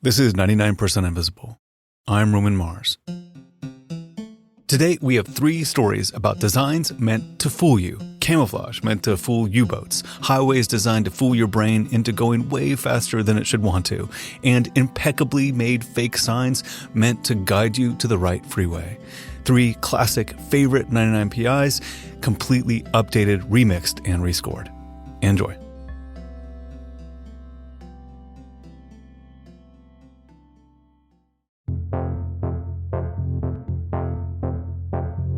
This is 99% Invisible. I'm Roman Mars. Today, we have 3 stories about designs meant to fool you, camouflage meant to fool U-boats, highways designed to fool your brain into going way faster than it should want to, and impeccably made fake signs meant to guide you to the right freeway. 3 classic favorite 99 PIs, completely updated, remixed, and rescored. Enjoy.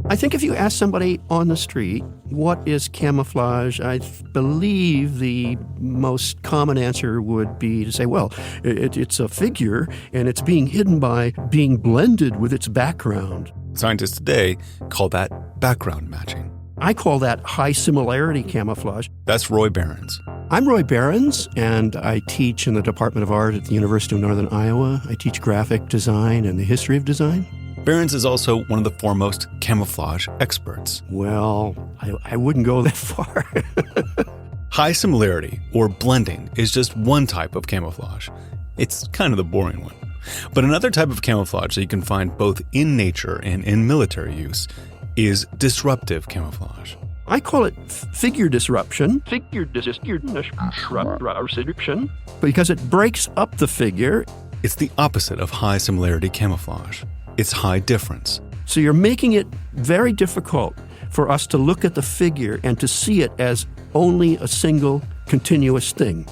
I think if you ask somebody on the street, what is camouflage, I believe the most common answer would be to say, well, it's a figure and it's being hidden by being blended with its background. Scientists today call that background matching. I call that high similarity camouflage. That's Roy Behrens. I'm Roy Behrens, and I teach in the Department of Art at the University of Northern Iowa. I teach graphic design and the history of design. Behrens is also one of the foremost camouflage experts. Well, I wouldn't go that far. High similarity, or blending, is just one type of camouflage. It's kind of the boring one. But another type of camouflage that you can find both in nature and in military use is disruptive camouflage. I call it figure disruption. Because it breaks up the figure. It's the opposite of high similarity camouflage. It's high difference. So you're making it very difficult for us to look at the figure and to see it as only a single continuous thing.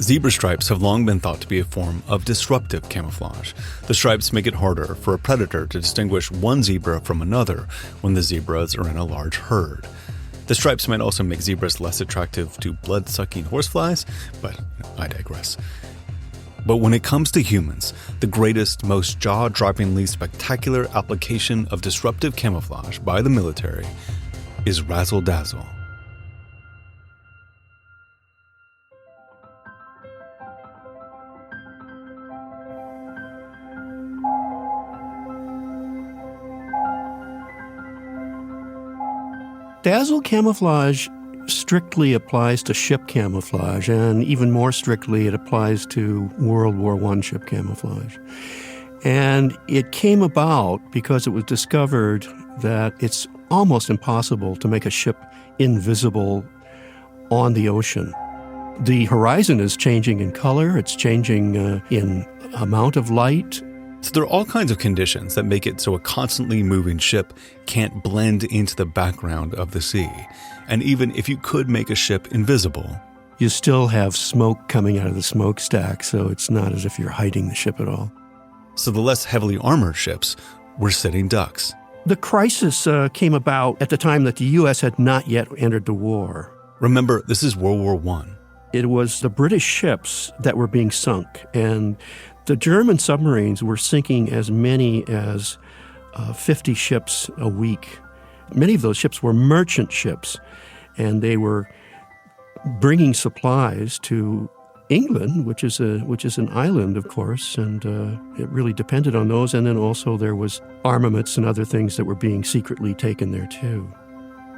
Zebra stripes have long been thought to be a form of disruptive camouflage. The stripes make it harder for a predator to distinguish one zebra from another when the zebras are in a large herd. The stripes might also make zebras less attractive to blood-sucking horseflies, but I digress. But when it comes to humans, the greatest, most jaw-droppingly spectacular application of disruptive camouflage by the military is Dazzle. Dazzle camouflage strictly applies to ship camouflage, and even more strictly, it applies to World War I ship camouflage. And it came about because it was discovered that it's almost impossible to make a ship invisible on the ocean. The horizon is changing in color, it's changing in amount of light. So there are all kinds of conditions that make it so a constantly moving ship can't blend into the background of the sea. And even if you could make a ship invisible, you still have smoke coming out of the smokestack, so it's not as if you're hiding the ship at all. So the less heavily armored ships were sitting ducks. The crisis came about at the time that the U.S. had not yet entered the war. Remember, this is World War I. It was the British ships that were being sunk, and the German submarines were sinking as many as 50 ships a week. Many of those ships were merchant ships, and they were bringing supplies to England, which is an island, of course, and it really depended on those. And then also there was armaments and other things that were being secretly taken there too.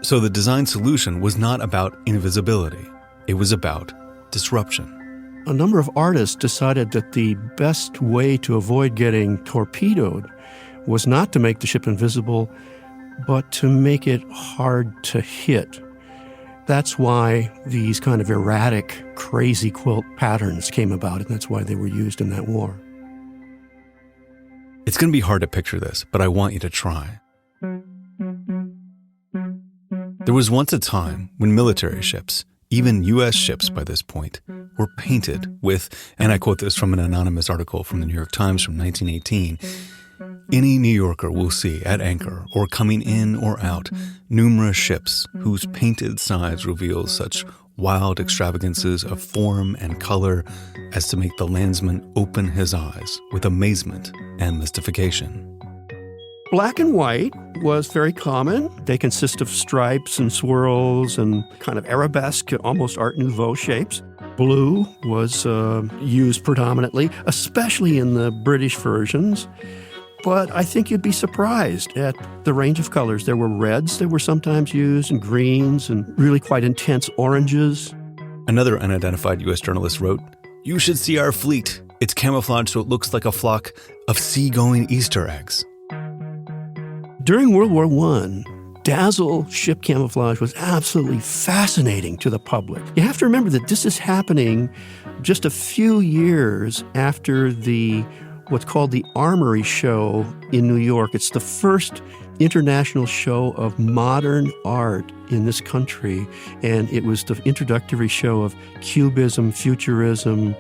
So the design solution was not about invisibility. It was about disruption. A number of artists decided that the best way to avoid getting torpedoed was not to make the ship invisible, but to make it hard to hit. That's why these kind of erratic, crazy quilt patterns came about, and that's why they were used in that war. It's going to be hard to picture this, but I want you to try. There was once a time when military ships, even U.S. ships by this point, were painted with, and I quote this from an anonymous article from the New York Times from 1918, "Any New Yorker will see at anchor or coming in or out numerous ships whose painted sides reveal such wild extravagances of form and color as to make the landsman open his eyes with amazement and mystification." Black and white was very common. They consist of stripes and swirls and kind of arabesque, almost Art Nouveau shapes. Blue was used predominantly, especially in the British versions. But I think you'd be surprised at the range of colors. There were reds that were sometimes used, and greens, and really quite intense oranges. Another unidentified U.S. journalist wrote, "You should see our fleet. It's camouflaged so it looks like a flock of seagoing Easter eggs." During World War I, Dazzle ship camouflage was absolutely fascinating to the public. You have to remember that this is happening just a few years after what's called the Armory Show in New York. It's the first international show of modern art in this country, and it was the introductory show of Cubism, Futurism,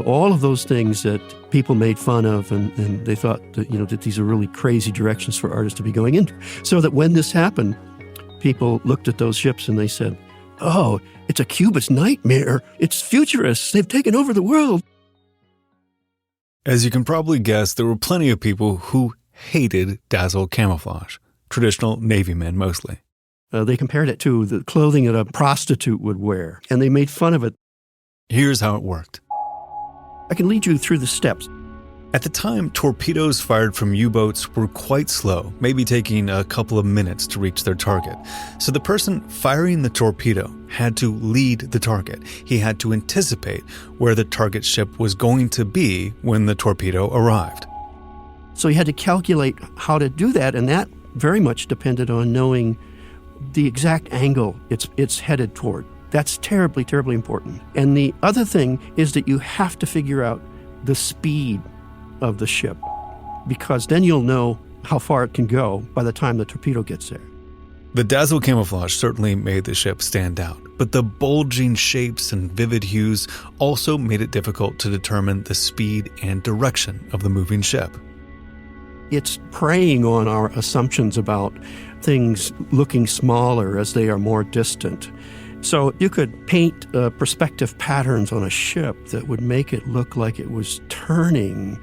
all of those things that people made fun of, and they thought that, that these are really crazy directions for artists to be going into. So that when this happened, people looked at those ships and they said, "Oh, it's a Cubist nightmare. It's futurists. They've taken over the world." As you can probably guess, there were plenty of people who hated Dazzle camouflage, traditional Navy men mostly. They compared it to the clothing that a prostitute would wear, and they made fun of it. Here's how it worked. I can lead you through the steps. At the time, torpedoes fired from U-boats were quite slow, maybe taking a couple of minutes to reach their target. So the person firing the torpedo had to lead the target. He had to anticipate where the target ship was going to be when the torpedo arrived. So you had to calculate how to do that, and that very much depended on knowing the exact angle it's headed toward. That's terribly, terribly important. And the other thing is that you have to figure out the speed of the ship, because then you'll know how far it can go by the time the torpedo gets there. The Dazzle camouflage certainly made the ship stand out, but the bulging shapes and vivid hues also made it difficult to determine the speed and direction of the moving ship. It's preying on our assumptions about things looking smaller as they are more distant. So you could paint perspective patterns on a ship that would make it look like it was turning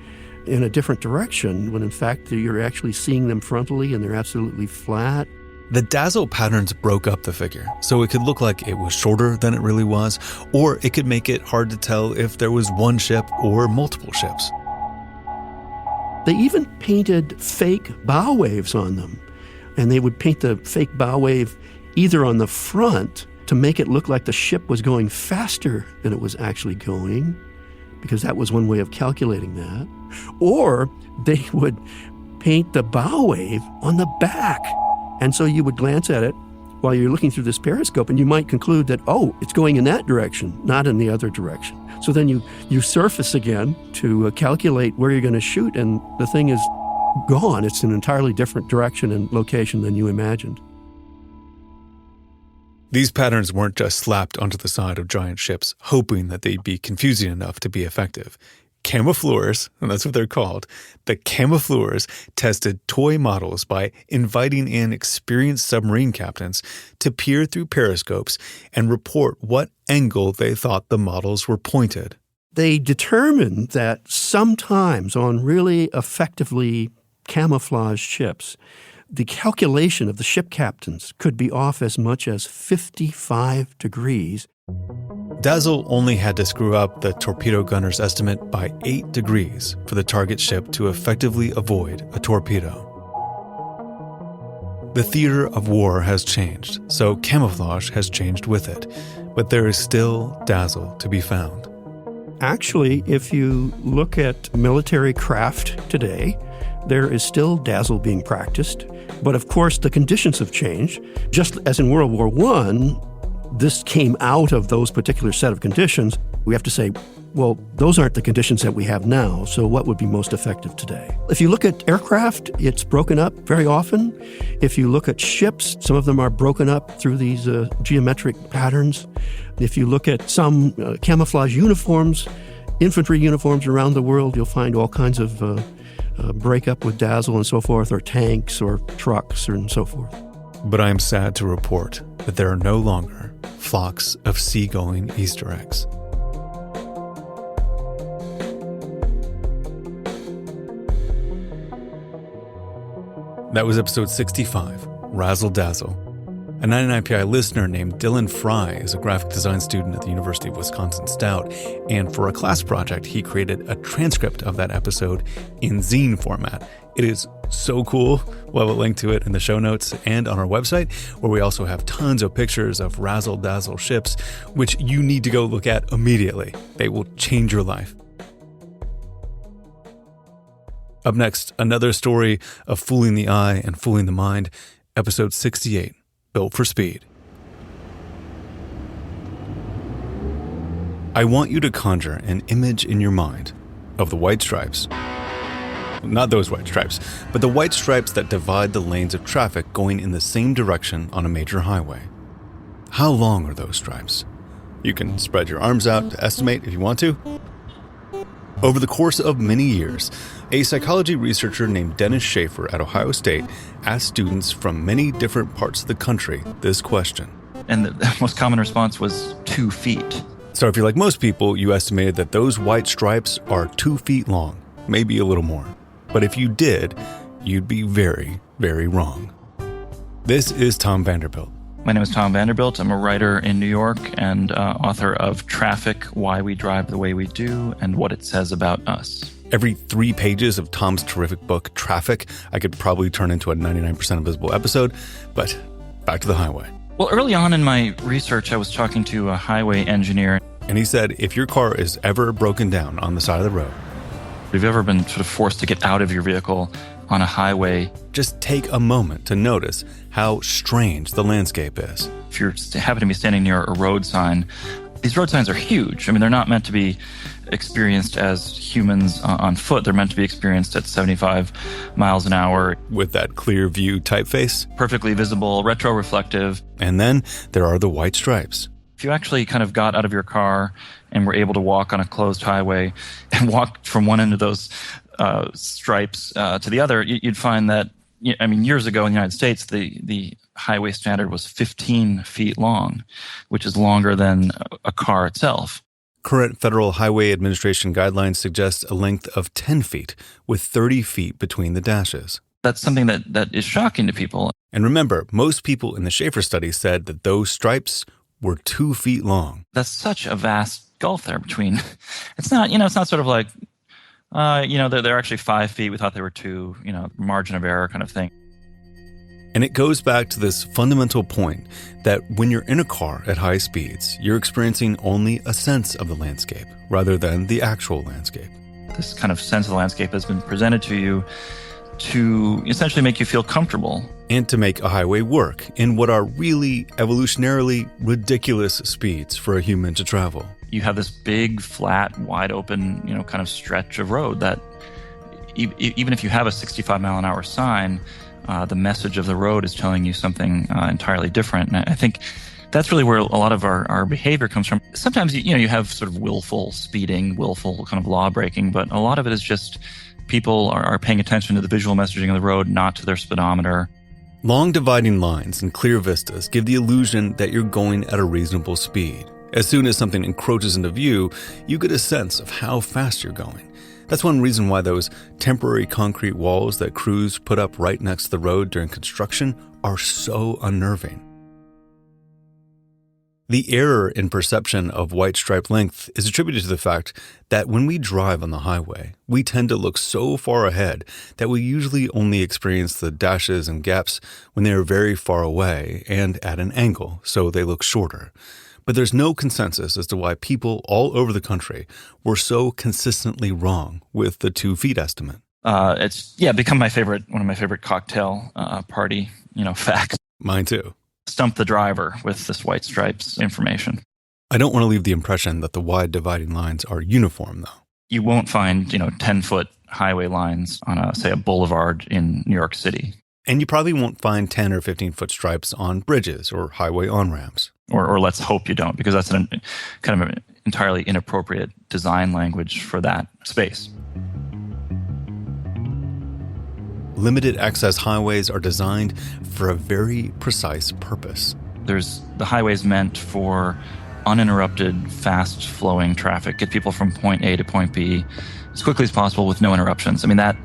in a different direction, when in fact you're actually seeing them frontally and they're absolutely flat. The Dazzle patterns broke up the figure, so it could look like it was shorter than it really was, or it could make it hard to tell if there was one ship or multiple ships. They even painted fake bow waves on them, and they would paint the fake bow wave either on the front to make it look like the ship was going faster than it was actually going, because that was one way of calculating that, or they would paint the bow wave on the back. And so you would glance at it while you're looking through this periscope, and you might conclude that, oh, it's going in that direction, not in the other direction. So then you surface again to calculate where you're going to shoot, and the thing is gone. It's an entirely different direction and location than you imagined. These patterns weren't just slapped onto the side of giant ships, hoping that they'd be confusing enough to be effective. Camoufleurs, and that's what they're called, the camoufleurs tested toy models by inviting in experienced submarine captains to peer through periscopes and report what angle they thought the models were pointed. They determined that sometimes on really effectively camouflaged ships, the calculation of the ship captains could be off as much as 55 degrees. Dazzle only had to screw up the torpedo gunner's estimate by 8 degrees for the target ship to effectively avoid a torpedo. The theater of war has changed, so camouflage has changed with it, but there is still Dazzle to be found. Actually, if you look at military craft today, there is still Dazzle being practiced. But of course, the conditions have changed. Just as in World War I, this came out of those particular set of conditions. We have to say, well, those aren't the conditions that we have now, so what would be most effective today? If you look at aircraft, it's broken up very often. If you look at ships, some of them are broken up through these geometric patterns. If you look at some camouflage uniforms, infantry uniforms around the world, you'll find all kinds of breakup with Dazzle and so forth, or tanks or trucks and so forth. But I am sad to report that there are no longer flocks of seagoing Easter eggs. That was episode 65, Razzle Dazzle. A 99PI listener named Dylan Fry is a graphic design student at the University of Wisconsin-Stout, and for a class project, he created a transcript of that episode in zine format. It is so cool. We'll have a link to it in the show notes and on our website, where we also have tons of pictures of Razzle Dazzle ships, which you need to go look at immediately. They will change your life. Up next, another story of fooling the eye and fooling the mind, episode 68, Built for Speed. I want you to conjure an image in your mind of the white stripes. Not those white stripes, but the white stripes that divide the lanes of traffic going in the same direction on a major highway. How long are those stripes? You can spread your arms out to estimate if you want to. Over the course of many years, a psychology researcher named Dennis Schaefer at Ohio State asked students from many different parts of the country this question. And the most common response was 2 feet. So if you're like most people, you estimated that those white stripes are 2 feet long, maybe a little more. But if you did, you'd be very, very wrong. This is Tom Vanderbilt. My name is Tom Vanderbilt. I'm a writer in New York and author of Traffic, Why We Drive the Way We Do, and What It Says About Us. Every 3 pages of Tom's terrific book, Traffic, I could probably turn into a 99% invisible episode, but back to the highway. Well, early on in my research, I was talking to a highway engineer. And he said, if your car is ever broken down on the side of the road, if you've ever been sort of forced to get out of your vehicle on a highway, just take a moment to notice how strange the landscape is. If you happen to be standing near a road sign, these road signs are huge. I mean, they're not meant to be experienced as humans on foot. They're meant to be experienced at 75 miles an hour. With that clear view typeface. Perfectly visible, retroreflective. And then there are the white stripes. If you actually kind of got out of your car and were able to walk on a closed highway and walk from one end of those stripes to the other, you'd find that, I mean, years ago in the United States, the highway standard was 15 feet long, which is longer than a car itself. Current Federal Highway Administration guidelines suggest a length of 10 feet with 30 feet between the dashes. That's something that is shocking to people. And remember, most people in the Schaefer study said that those stripes were 2 feet long. That's such a vast gulf there between. It's not, it's not sort of like, they're actually 5 feet. We thought they were 2, margin of error kind of thing. And it goes back to this fundamental point that when you're in a car at high speeds, you're experiencing only a sense of the landscape rather than the actual landscape. This kind of sense of the landscape has been presented to you to essentially make you feel comfortable. And to make a highway work in what are really evolutionarily ridiculous speeds for a human to travel. You have this big, flat, wide open, kind of stretch of road that even if you have a 65 mile an hour sign, the message of the road is telling you something entirely different. And I think that's really where a lot of our behavior comes from. Sometimes, you have sort of willful speeding, willful kind of law breaking, but a lot of it is just people are paying attention to the visual messaging of the road, not to their speedometer. Long dividing lines and clear vistas give the illusion that you're going at a reasonable speed. As soon as something encroaches into view, you get a sense of how fast you're going. That's one reason why those temporary concrete walls that crews put up right next to the road during construction are so unnerving. The error in perception of white stripe length is attributed to the fact that when we drive on the highway, we tend to look so far ahead that we usually only experience the dashes and gaps when they are very far away and at an angle, so they look shorter. But there's no consensus as to why people all over the country were so consistently wrong with the 2 feet estimate. It's become one of my favorite cocktail party, facts. Mine too. Stump the driver with this white stripes information. I don't want to leave the impression that the wide dividing lines are uniform, though. You won't find, 10-foot highway lines on a boulevard in New York City. And you probably won't find 10 or 15-foot stripes on bridges or highway on-ramps. Or let's hope you don't, because that's kind of an entirely inappropriate design language for that space. Limited access highways are designed for a very precise purpose. There's the highways meant for uninterrupted, fast-flowing traffic, get people from point A to point B as quickly as possible with no interruptions. I mean, that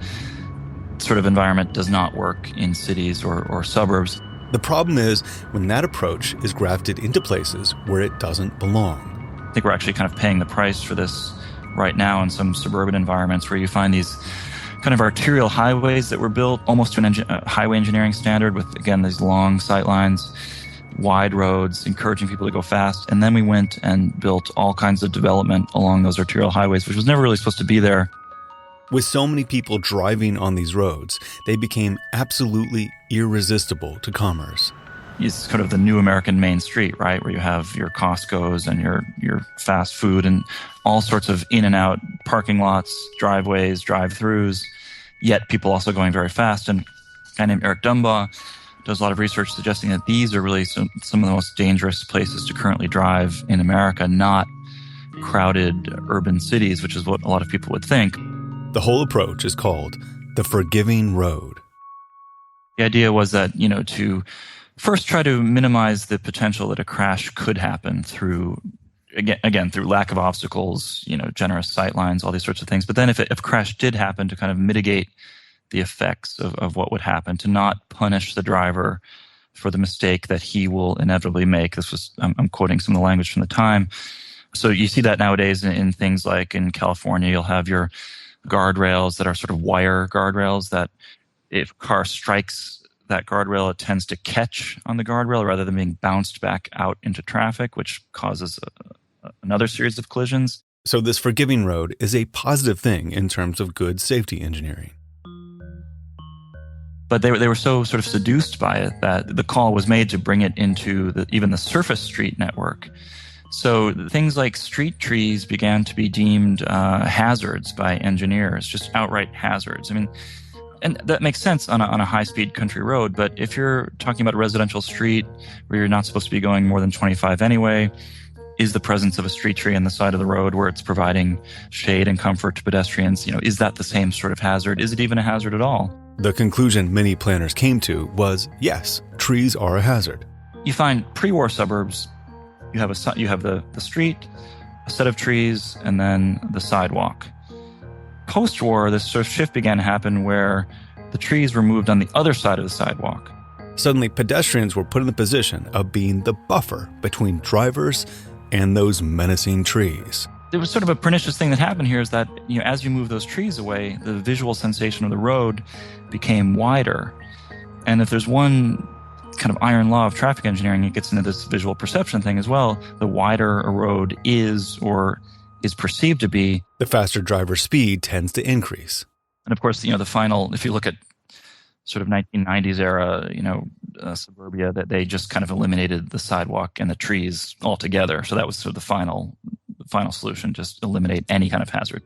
sort of environment does not work in cities or suburbs. The problem is when that approach is grafted into places where it doesn't belong. I think we're actually kind of paying the price for this right now in some suburban environments where you find these kind of arterial highways that were built almost to a highway engineering standard with, again, these long sight lines, wide roads, encouraging people to go fast. And then we went and built all kinds of development along those arterial highways, which was never really supposed to be there. With so many people driving on these roads, they became absolutely irresistible to commerce. It's kind of the new American Main Street, right? Where you have your Costco's and your fast food and all sorts of in and out parking lots, driveways, drive-throughs, yet people also going very fast. And a guy named Eric Dunbaugh does a lot of research suggesting that these are really some of the most dangerous places to currently drive in America, not crowded urban cities, which is what a lot of people would think. The whole approach is called the forgiving road. The idea was that, to first try to minimize the potential that a crash could happen through, again, through lack of obstacles, generous sight lines, all these sorts of things. But then if a crash did happen, to kind of mitigate the effects of what would happen, to not punish the driver for the mistake that he will inevitably make. This was, I'm quoting some of the language from the time. So you see that nowadays in things like in California, you'll have your guardrails that are sort of wire guardrails that if a car strikes that guardrail, it tends to catch on the guardrail rather than being bounced back out into traffic, which causes another series of collisions. So this forgiving road is a positive thing in terms of good safety engineering. But they were so sort of seduced by it that the call was made to bring it into even the surface street network. So things like street trees began to be deemed hazards by engineers, just outright hazards. I mean, and that makes sense on a high-speed country road, but if you're talking about a residential street where you're not supposed to be going more than 25 anyway, is the presence of a street tree on the side of the road where it's providing shade and comfort to pedestrians, is that the same sort of hazard? Is it even a hazard at all? The conclusion many planners came to was, yes, trees are a hazard. You find pre-war suburbs, you have the street, a set of trees, and then the sidewalk. Post-war, this sort of shift began to happen where the trees were moved on the other side of the sidewalk. Suddenly, pedestrians were put in the position of being the buffer between drivers and those menacing trees. There was sort of a pernicious thing that happened here is that, as you move those trees away, the visual sensation of the road became wider. And if there's one kind of iron law of traffic engineering, it gets into this visual perception thing as well. The wider a road is or is perceived to be, the faster driver speed tends to increase. And of course, the final, if you look at sort of 1990s era, suburbia, that they just kind of eliminated the sidewalk and the trees altogether. So that was sort of the final solution, just eliminate any kind of hazard.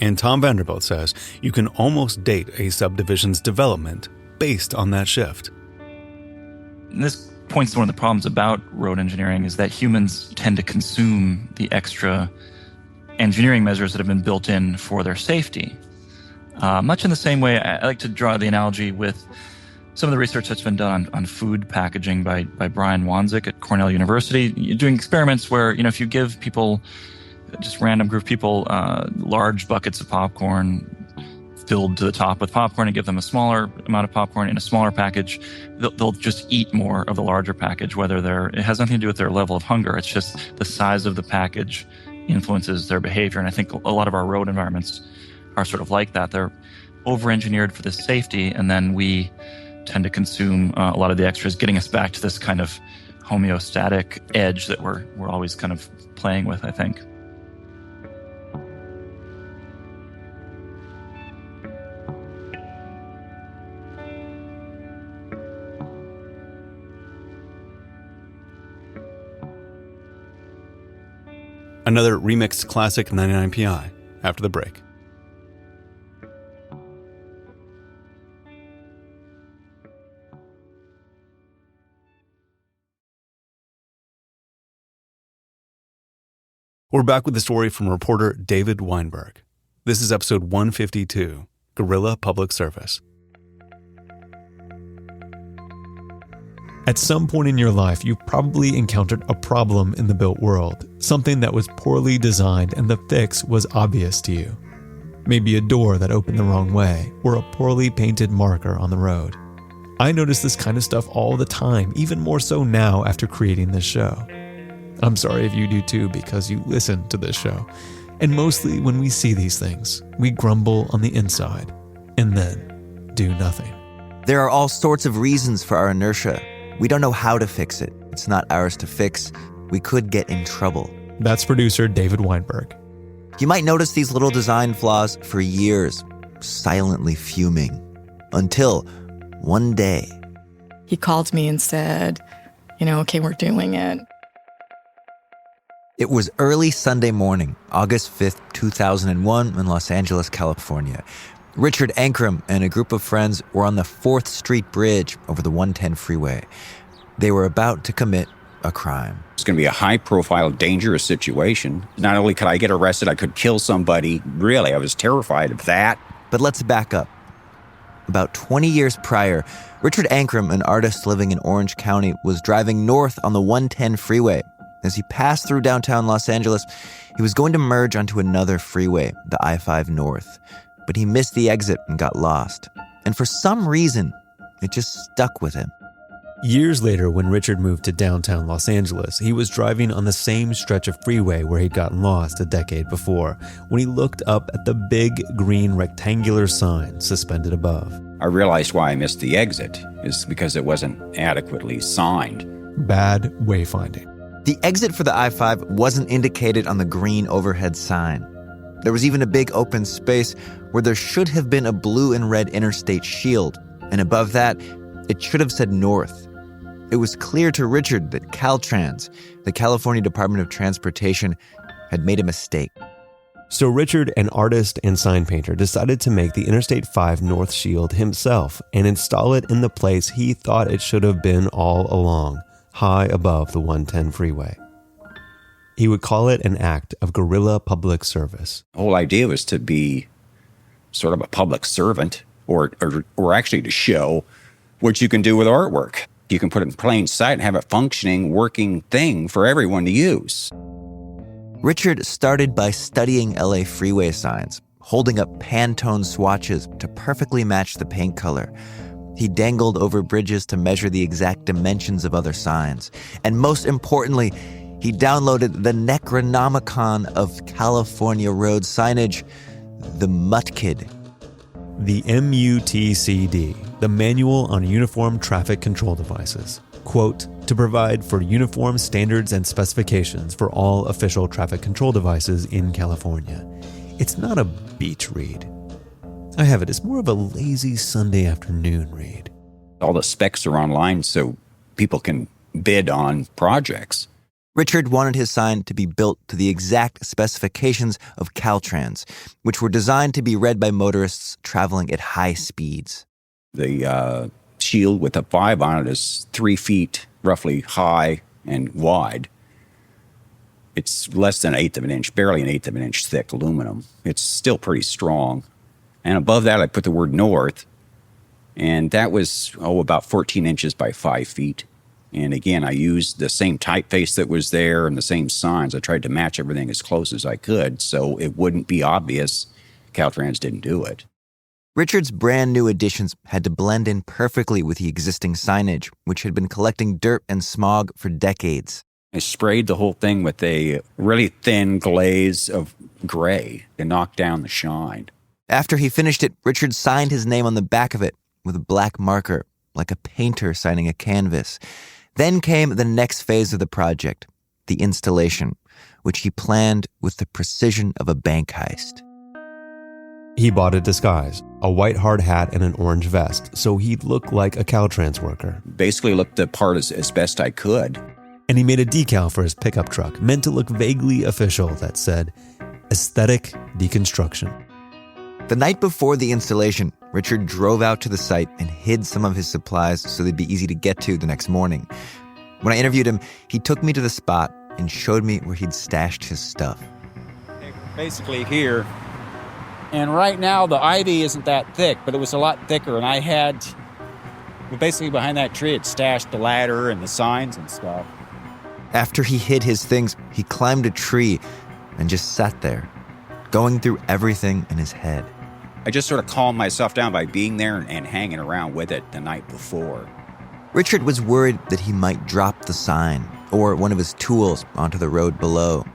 And Tom Vanderbilt says you can almost date a subdivision's development based on that shift. And this points to one of the problems about road engineering is that humans tend to consume the extra engineering measures that have been built in for their safety. Much in the same way, I like to draw the analogy with some of the research that's been done on food packaging by Brian Wanzik at Cornell University. You're doing experiments where, if you give people, just random group of people, large buckets of popcorn filled to the top with popcorn and give them a smaller amount of popcorn in a smaller package, they'll just eat more of the larger package, it has nothing to do with their level of hunger. It's just the size of the package influences their behavior. And I think a lot of our road environments are sort of like that. They're over-engineered for this safety, and then we tend to consume a lot of the extras, getting us back to this kind of homeostatic edge that we're always kind of playing with, I think. Another remixed classic 99 PI after the break. We're back with the story from reporter David Weinberg. This is episode 152, Guerilla Public Service. At some point in your life, you probably encountered a problem in the built world, something that was poorly designed and the fix was obvious to you. Maybe a door that opened the wrong way, or a poorly painted marker on the road. I notice this kind of stuff all the time, even more so now after creating this show. I'm sorry if you do too, because you listen to this show. And mostly when we see these things, we grumble on the inside and then do nothing. There are all sorts of reasons for our inertia. We don't know how to fix it. It's not ours to fix. We could get in trouble. That's producer David Weinberg. You might notice these little design flaws for years, silently fuming, until one day. He called me and said, okay, we're doing it. It was early Sunday morning, August 5th, 2001, in Los Angeles, California. Richard Ankrum and a group of friends were on the 4th Street Bridge over the 110 freeway. They were about to commit a crime. It's going to be a high-profile, dangerous situation. Not only could I get arrested, I could kill somebody. Really, I was terrified of that. But let's back up. About 20 years prior, Richard Ankrum, an artist living in Orange County, was driving north on the 110 freeway. As he passed through downtown Los Angeles, he was going to merge onto another freeway, the I-5 North. But he missed the exit and got lost. And for some reason, it just stuck with him. Years later, when Richard moved to downtown Los Angeles, he was driving on the same stretch of freeway where he'd gotten lost a decade before, when he looked up at the big green rectangular sign suspended above. I realized why I missed the exit is because it wasn't adequately signed. Bad wayfinding. The exit for the I-5 wasn't indicated on the green overhead sign. There was even a big open space where there should have been a blue and red interstate shield, and above that, it should have said north. It was clear to Richard that Caltrans, the California Department of Transportation, had made a mistake. So Richard, an artist and sign painter, decided to make the Interstate 5 North Shield himself and install it in the place he thought it should have been all along, high above the 110 freeway. He would call it an act of guerrilla public service. The whole idea was to be sort of a public servant, or actually to show what you can do with artwork. You can put it in plain sight and have a functioning, working thing for everyone to use. Richard started by studying LA freeway signs, holding up Pantone swatches to perfectly match the paint color. He dangled over bridges to measure the exact dimensions of other signs. And most importantly, he downloaded the Necronomicon of California road signage, the MUTCD. The MUTCD, the Manual on Uniform Traffic Control Devices. Quote, to provide for uniform standards and specifications for all official traffic control devices in California. It's not a beach read. I have it. It's more of a lazy Sunday afternoon read. All the specs are online so people can bid on projects. Richard wanted his sign to be built to the exact specifications of Caltrans, which were designed to be read by motorists traveling at high speeds. The shield with a 5 on it is 3 feet roughly high and wide. It's less than 1/8 of an inch, barely an 1/8 of an inch thick aluminum. It's still pretty strong. And above that, I put the word north, and that was, about 14 inches by 5 feet. And again, I used the same typeface that was there and the same signs. I tried to match everything as close as I could so it wouldn't be obvious Caltrans didn't do it. Richard's brand new additions had to blend in perfectly with the existing signage, which had been collecting dirt and smog for decades. I sprayed the whole thing with a really thin glaze of gray to knock down the shine. After he finished it, Richard signed his name on the back of it with a black marker, like a painter signing a canvas. Then came the next phase of the project, the installation, which he planned with the precision of a bank heist. He bought a disguise, a white hard hat and an orange vest, so he'd look like a Caltrans worker. Basically looked the part as best I could. And he made a decal for his pickup truck, meant to look vaguely official, that said, Aesthetic Deconstruction. The night before the installation, Richard drove out to the site and hid some of his supplies so they'd be easy to get to the next morning. When I interviewed him, he took me to the spot and showed me where he'd stashed his stuff. Basically here, and right now the ivy isn't that thick, but it was a lot thicker, and I had, basically behind that tree, it stashed the ladder and the signs and stuff. After he hid his things, he climbed a tree and just sat there, going through everything in his head. I just sort of calmed myself down by being there and hanging around with it the night before. Richard was worried that he might drop the sign or one of his tools onto the road below.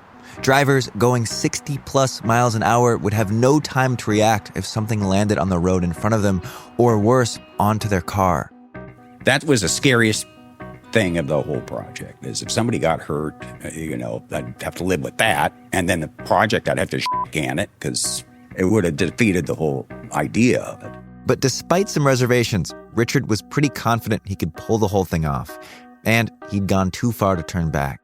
Drivers going 60+ miles an hour would have no time to react if something landed on the road in front of them, or worse, onto their car. That was the scariest thing of the whole project is if somebody got hurt, I'd have to live with that. And then the project, I'd have to can it because it would have defeated the whole idea of it. But despite some reservations, Richard was pretty confident he could pull the whole thing off. And he'd gone too far to turn back.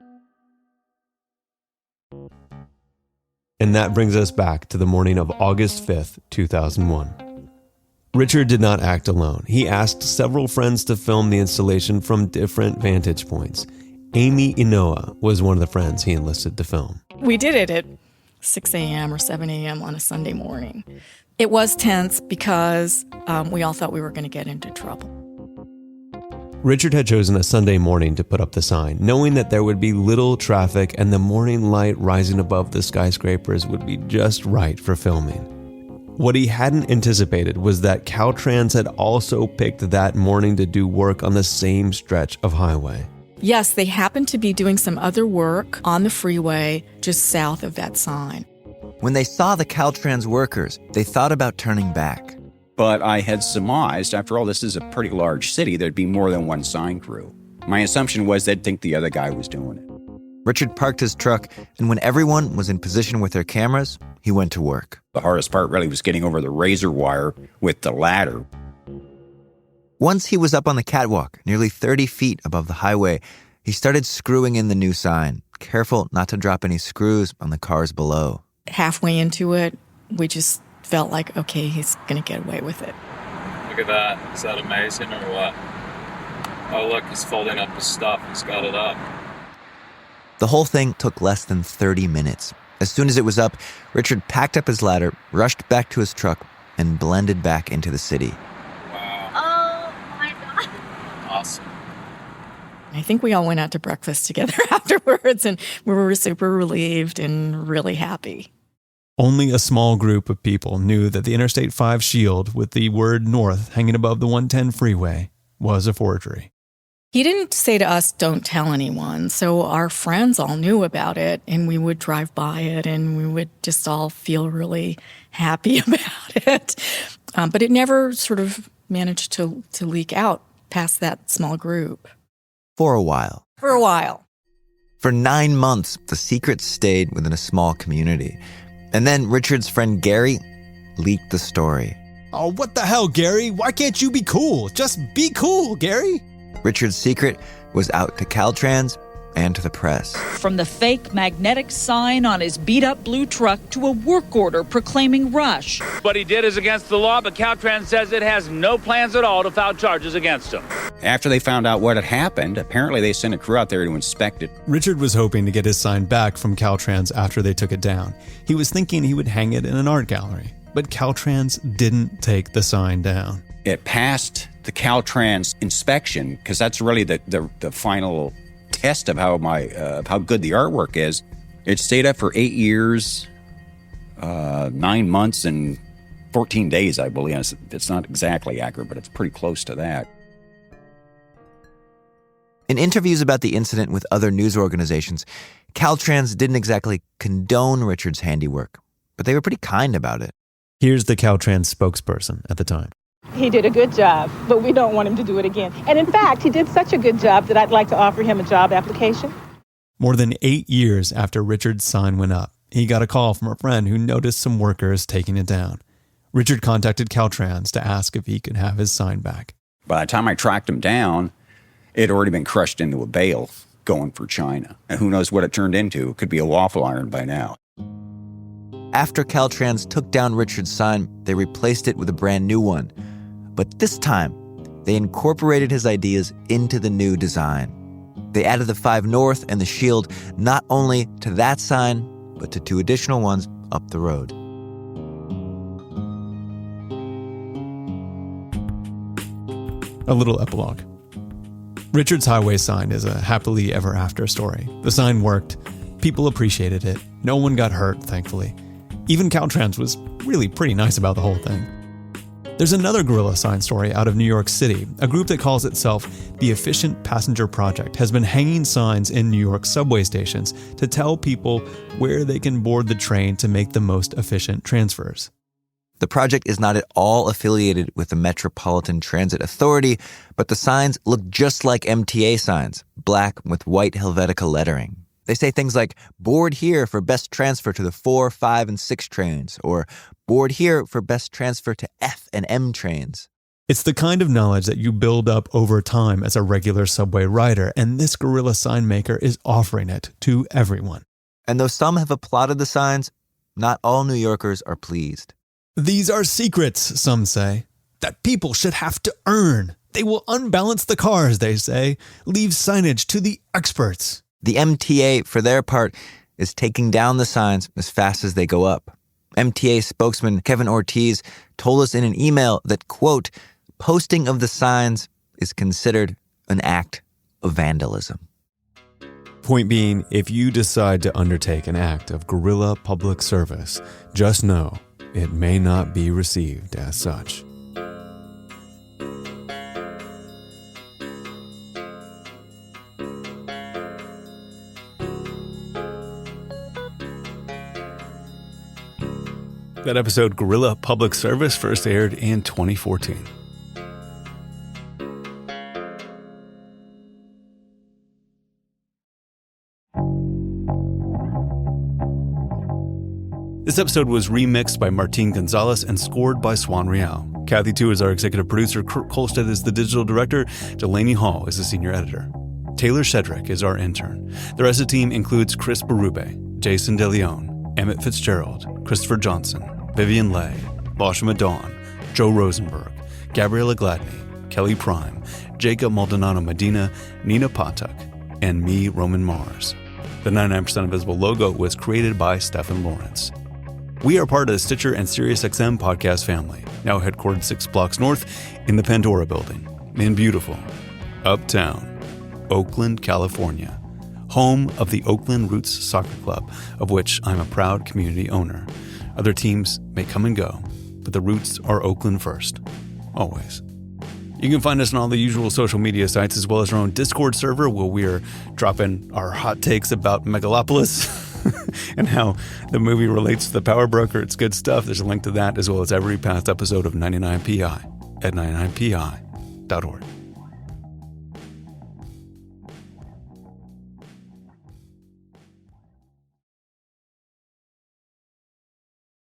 And that brings us back to the morning of August 5th, 2001. Richard did not act alone. He asked several friends to film the installation from different vantage points. Amy Inoa was one of the friends he enlisted to film. We did it at 6 a.m. or 7 a.m. on a Sunday morning. It was tense because we all thought we were going to get into trouble. Richard had chosen a Sunday morning to put up the sign, knowing that there would be little traffic and the morning light rising above the skyscrapers would be just right for filming. What he hadn't anticipated was that Caltrans had also picked that morning to do work on the same stretch of highway. Yes, they happened to be doing some other work on the freeway just south of that sign. When they saw the Caltrans workers, they thought about turning back. But I had surmised, after all, this is a pretty large city, there'd be more than one sign crew. My assumption was they'd think the other guy was doing it. Richard parked his truck, and when everyone was in position with their cameras, he went to work. The hardest part really was getting over the razor wire with the ladder. Once he was up on the catwalk, nearly 30 feet above the highway, he started screwing in the new sign, careful not to drop any screws on the cars below. Halfway into it, we just felt like, okay, he's going to get away with it. Look at that. Is that amazing or what? Oh, look, he's folding up his stuff. He's got it up. The whole thing took less than 30 minutes. As soon as it was up, Richard packed up his ladder, rushed back to his truck, and blended back into the city. Wow. Oh, my God. Awesome. I think we all went out to breakfast together afterwards, and we were super relieved and really happy. Only a small group of people knew that the Interstate 5 shield with the word North hanging above the 110 freeway was a forgery. He didn't say to us, don't tell anyone. So our friends all knew about it, and we would drive by it, and we would just all feel really happy about it. But it never sort of managed to leak out past that small group. For a while. For 9 months, the secret stayed within a small community. And then Richard's friend Gary leaked the story. Oh, what the hell, Gary? Why can't you be cool? Just be cool, Gary. Richard's secret was out to Caltrans and to the press. From the fake magnetic sign on his beat-up blue truck to a work order proclaiming rush. What he did is against the law, but Caltrans says it has no plans at all to file charges against him. After they found out what had happened, apparently they sent a crew out there to inspect it. Richard was hoping to get his sign back from Caltrans after they took it down. He was thinking he would hang it in an art gallery, but Caltrans didn't take the sign down. It passed the Caltrans inspection because that's really the final test of how good the artwork is. It stayed up for 8 years, 9 months, and 14 days, I believe. It's not exactly accurate, but it's pretty close to that. In interviews about the incident with other news organizations, Caltrans didn't exactly condone Richard's handiwork, but they were pretty kind about it. Here's the Caltrans spokesperson at the time. He did a good job, but we don't want him to do it again. And in fact, he did such a good job that I'd like to offer him a job application. More than 8 years after Richard's sign went up, he got a call from a friend who noticed some workers taking it down. Richard contacted Caltrans to ask if he could have his sign back. By the time I tracked him down, it had already been crushed into a bale going for China. And who knows what it turned into? It could be a waffle iron by now. After Caltrans took down Richard's sign, they replaced it with a brand new one. But this time, they incorporated his ideas into the new design. They added the 5 North and the shield not only to that sign, but to 2 additional ones up the road. A little epilogue. Richard's highway sign is a happily ever after story. The sign worked. People appreciated it. No one got hurt, thankfully. Even Caltrans was really pretty nice about the whole thing. There's another Guerilla sign story out of New York City. A group that calls itself the Efficient Passenger Project has been hanging signs in New York subway stations to tell people where they can board the train to make the most efficient transfers. The project is not at all affiliated with the Metropolitan Transit Authority, but the signs look just like MTA signs, black with white Helvetica lettering. They say things like, board here for best transfer to the 4, 5, and 6 trains, or board here for best transfer to F and M trains. It's the kind of knowledge that you build up over time as a regular subway rider, and this Guerilla sign maker is offering it to everyone. And though some have applauded the signs, not all New Yorkers are pleased. These are secrets, some say, that people should have to earn. They will unbalance the cars, they say. Leave signage to the experts. The MTA, for their part, is taking down the signs as fast as they go up. MTA spokesman Kevin Ortiz told us in an email that, quote, posting of the signs is considered an act of vandalism. Point being, if you decide to undertake an act of guerrilla public service, just know it may not be received as such. That episode, Guerrilla Public Service, first aired in 2014. This episode was remixed by Martin Gonzalez and scored by Swan Real. Kathy Tu is our executive producer. Kurt Kolstad is the digital director. Delaney Hall is the senior editor. Taylor Shedrick is our intern. The rest of the team includes Chris Berube, Jason DeLeon, Emmett Fitzgerald, Christopher Johnson, Vivian Leigh, Lashma Dawn, Joe Rosenberg, Gabriella Gladney, Kelly Prime, Jacob Maldonado Medina, Nina Patak, and me, Roman Mars. The 99% Invisible logo was created by Stephen Lawrence. We are part of the Stitcher and SiriusXM podcast family, now headquartered 6 blocks north in the Pandora building, in beautiful, uptown, Oakland, California, home of the Oakland Roots Soccer Club, of which I'm a proud community owner. Other teams may come and go, but the Roots are Oakland first, always. You can find us on all the usual social media sites, as well as our own Discord server, where we are dropping our hot takes about Megalopolis and how the movie relates to the Power Broker. It's good stuff. There's a link to that, as well as every past episode of 99PI at 99pi.org.